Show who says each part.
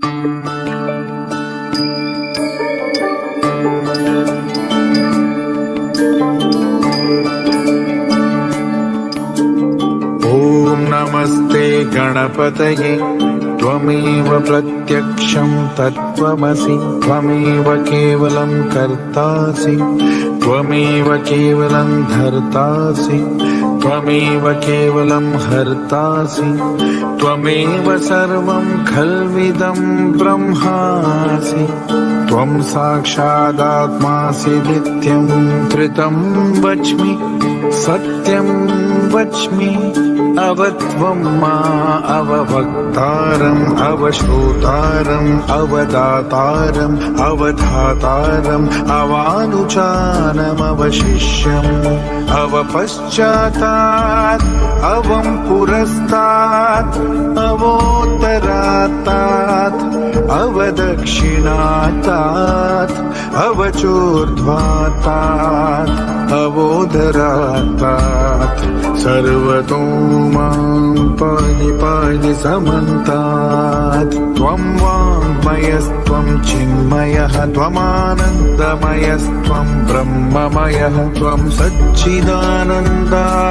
Speaker 1: ॐ नमस्ते गणपतये त्वमेव प्रत्यक्षं तत्त्वमसि त्वमेव केवलं कर्तासि त्वमेव केवलं धर्तासि त्वमेव केवलं हर्तासि त्वमेव सर्वं खल्विदं ब्रह्मासि त्वं साक्षादात्मासि नित्यं त्रितं वच्मि सत्यं वच्मि अवत्वं मा अववक्तारम् अवश्रोतारम् अवदातारम् अवधातारम् अवानुचानमवशिष्यम् अवपश्चातात् अवं पुरस्तात् अवोत्तरात्तात् अवदक्षिणात्तात् अवचोर्ध्वात्तात् अवोदरात्तात् सर्वतो मां पाहि पाहि समन्तात् त्वं वाङ्मयस्त्वं चिन्मयः त्वमानन्दमयस्त्वं ब्रह्ममयः त्वं सच्चिदानन्दात्